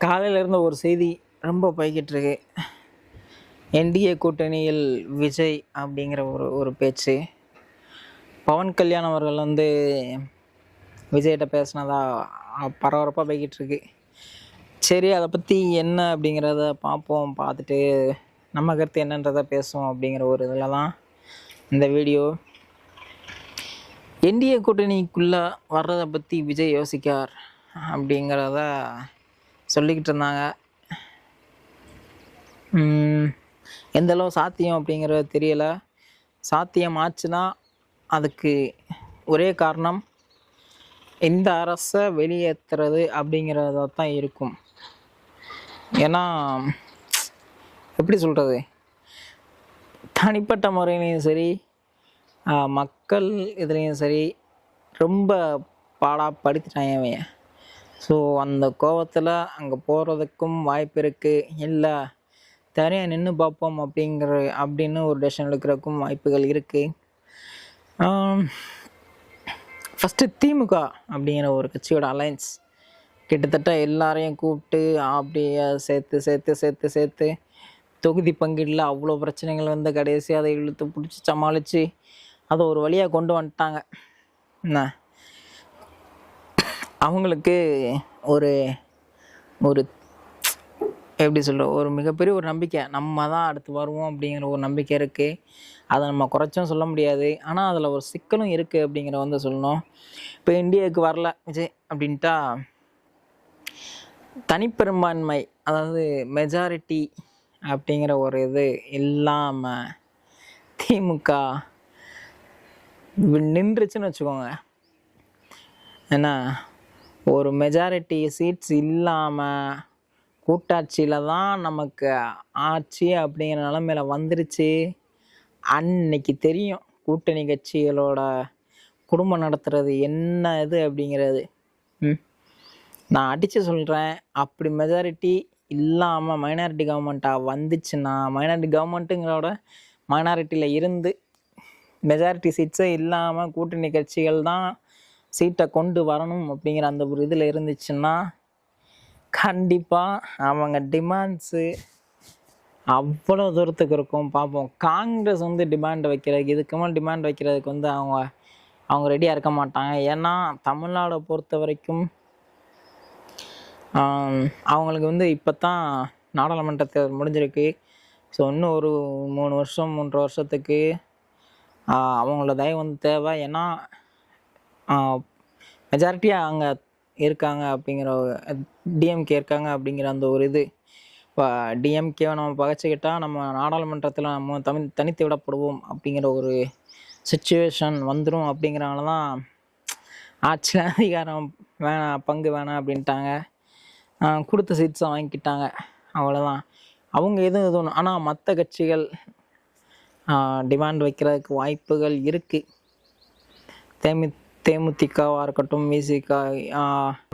காலையில் இருந்த ஒரு செய்தி ரொம்ப போய்கிட்டு இருக்கு. என்டிஏ கூட்டணியில் விஜய் அப்படிங்கிற ஒரு ஒரு பேச்சு. பவன் கல்யாண் அவர்கள் விஜய்கிட்ட பேசினதா பரபரப்பாக போய்கிட்டு இருக்கு. சரி, அதை பற்றி என்ன அப்படிங்கிறத பார்ப்போம். பார்த்துட்டு நம்ம கருத்து என்னன்றதை பேசுவோம் அப்படிங்கிற ஒரு இதில் தான் இந்த வீடியோ. என்டிஏ கூட்டணிக்குள்ளே வர்றதை பற்றி விஜய் யோசிக்கார் அப்படிங்கிறத சொல்லிக்கிட்டு இருந்தாங்க. எந்தளவு சாத்தியம் அப்படிங்கிறது தெரியலை. சாத்தியம் ஆச்சுன்னா அதுக்கு ஒரே காரணம் இந்த அரசை வெளியேற்றுறது அப்படிங்கிறதா தான் இருக்கும். ஏன்னா எப்படி சொல்கிறது, தனிப்பட்ட முறையிலையும் சரி மக்கள் இதுலேயும் சரி ரொம்ப பாடாப்படுத்திட்டாங்க இவன். ஸோ அந்த கோவத்தில் அங்கே போகிறதுக்கும் வாய்ப்பு இருக்குது. இல்லை தனியாக நின்று பார்ப்போம் அப்படின்னு ஒரு டெசிஷன் எடுக்கிறதுக்கும் வாய்ப்புகள் இருக்குது. ஃபஸ்ட்டு திமுக அப்படிங்கிற ஒரு கட்சியோட அலைன்ஸ் கிட்டத்தட்ட எல்லாரையும் கூப்பிட்டு அப்படியே சேர்த்து தொகுதி பங்கீடில் அவ்வளோ பிரச்சனைகள் கடைசியாக அதை இழுத்து பிடிச்சி சமாளித்து அதை ஒரு வழியாக கொண்டு வந்துட்டாங்க. என்ன அவங்களுக்கு ஒரு ஒரு எப்படி சொல்கிற ஒரு மிகப்பெரிய ஒரு நம்பிக்கை, நம்ம தான் அடுத்து வருவோம் அப்படிங்கிற ஒரு நம்பிக்கை இருக்குது. அதை நம்ம குறைச்சும் சொல்ல முடியாது. ஆனால் அதில் ஒரு சிக்கலும் இருக்குது அப்படிங்கிற சொல்லணும். இப்போ இந்தியாவுக்கு வரல விஜய் அப்படின்ட்டா தனிப்பெரும்பான்மை, அதாவது மெஜாரிட்டி அப்படிங்கிற ஒரு இது இல்லாமல் திமுக நின்றுச்சுன்னு வச்சுக்கோங்க. ஏன்னா ஒரு மெஜாரிட்டி சீட்ஸ் இல்லாமல் கூட்டாட்சியில் தான் நமக்கு ஆட்சி அப்படிங்கிற நிலமையில வந்துருச்சு. அன்னைக்கு தெரியும் கூட்டணி கட்சிகளோட குடும்பம் நடத்துறது என்ன இது அப்படிங்கிறது. நான் அடித்து சொல்கிறேன், அப்படி மெஜாரிட்டி இல்லாமல் மைனாரிட்டி கவர்மெண்ட்டாக வந்துச்சுன்னா, மைனாரிட்டி கவர்மெண்ட்டுங்கிறோட மைனாரிட்டியில் இருந்து மெஜாரிட்டி சீட்ஸே இல்லாமல் கூட்டணி கட்சிகள் தான் சீட்டை கொண்டு வரணும் அப்படிங்கிற அந்த ஒரு இதில் இருந்துச்சுன்னா கண்டிப்பாக அவங்க டிமாண்ட்ஸு அவ்வளோ தூரத்துக்கு இருக்கும். பார்ப்போம். காங்கிரஸ் டிமாண்ட் வைக்கிறதுக்கு, இதுக்கு மேலே டிமாண்ட் வைக்கிறதுக்கு அவங்க ரெடியாக இருக்க மாட்டாங்க. ஏன்னா தமிழ்நாடை பொறுத்த வரைக்கும் அவங்களுக்கு இப்போ தான் நாடாளுமன்ற தேர்தல் முடிஞ்சிருக்கு. ஸோ இன்னும் ஒரு 3 வருஷத்துக்கு அவங்களோட தயவு தேவை. ஏன்னா மெஜாரிட்டியாக அங்கே இருக்காங்க அப்படிங்கிற டிஎம்கே இருக்காங்க அப்படிங்கிற அந்த ஒரு இது. இப்போ டிஎம்கேவை நம்ம பகைச்சிக்கிட்டால் நம்ம நாடாளுமன்றத்தில் நம்ம தனித்து விடப்படுவோம் அப்படிங்கிற ஒரு சுச்சுவேஷன் வந்துடும். அப்படிங்கிறனால தான் ஆட்சியில் அதிகாரம் வேணாம், பங்கு வேணாம் அப்படின்ட்டாங்க. கொடுத்த சீட்ஸை வாங்கிக்கிட்டாங்க, அவ்வளோதான். அவங்க எதுவும் ஆனால் மற்ற கட்சிகள் டிமாண்ட் வைக்கிறதுக்கு வாய்ப்புகள் இருக்குது. தேமுதிகவாக இருக்கட்டும், விசிக,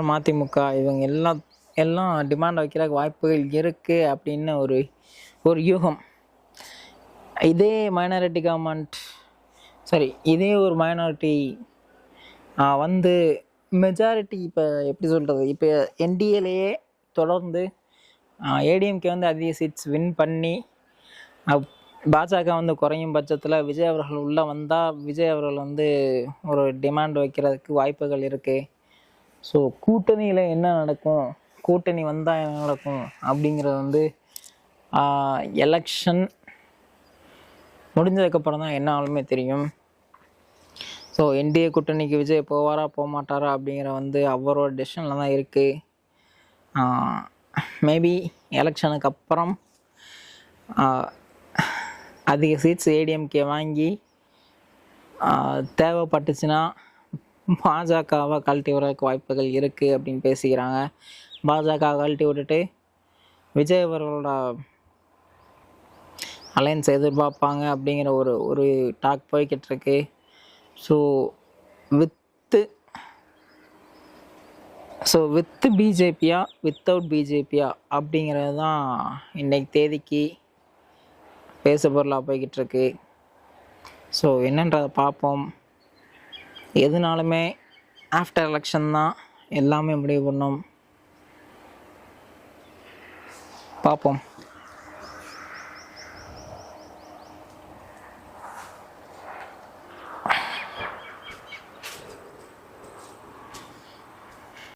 மதிமுக, இவங்க எல்லாம் டிமாண்ட் வைக்கிறதுக்கு வாய்ப்புகள் இருக்குது அப்படின்னு ஒரு யூகம். இதே மைனாரிட்டி கவர்மெண்ட் இதே ஒரு மைனாரிட்டி மெஜாரிட்டி இப்போ எப்படி சொல்கிறது, இப்போ என்டிஏலேயே தொடர்ந்து ஏடிஎம்கே அதிக சீட்ஸ் வின் பண்ணி பாஜக குறையும் பட்சத்தில் விஜய் அவர்கள் உள்ளே வந்தால் விஜய் அவர்கள் ஒரு டிமாண்ட் வைக்கிறதுக்கு வாய்ப்புகள் இருக்குது. ஸோ கூட்டணியில் என்ன நடக்கும், கூட்டணி வந்தால் என்ன நடக்கும் அப்படிங்கிறது எலெக்ஷன் முடிஞ்சதுக்கப்புறம் தான் என்ன ஆளுமே தெரியும். ஸோ என்டிஏ கூட்டணிக்கு விஜய் போவாரா போக மாட்டாரா அப்படிங்கிற அவரோட டெசிஷனில் தான் இருக்குது. மேபி எலெக்ஷனுக்கு அப்புறம் அதிக சீட்ஸ் ஏடிஎம்கே வாங்கி தேவைப்பட்டுச்சுன்னா பாஜகவை கழட்டி விடுறதுக்கு வாய்ப்புகள் இருக்குது அப்படின்னு பேசிக்கிறாங்க. பாஜக கழட்டி விட்டுட்டு விஜய் அவர்களோட அலையன்ஸ் எதிர்பார்ப்பாங்க அப்படிங்கிற ஒரு டாக் போய்கிட்டு இருக்கு. ஸோ வித்து பிஜேபியா வித்தவுட் பிஜேபியா அப்படிங்கிறது தான் இன்றைக்கு தேதிக்கு பேச பொருளாக போய்கிட்டு இருக்கு. ஸோ என்னன்றதை பார்ப்போம். எதுனாலுமே ஆஃப்டர் எலெக்ஷன் தான் எல்லாமே முடிவு பண்ணும். பார்ப்போம்.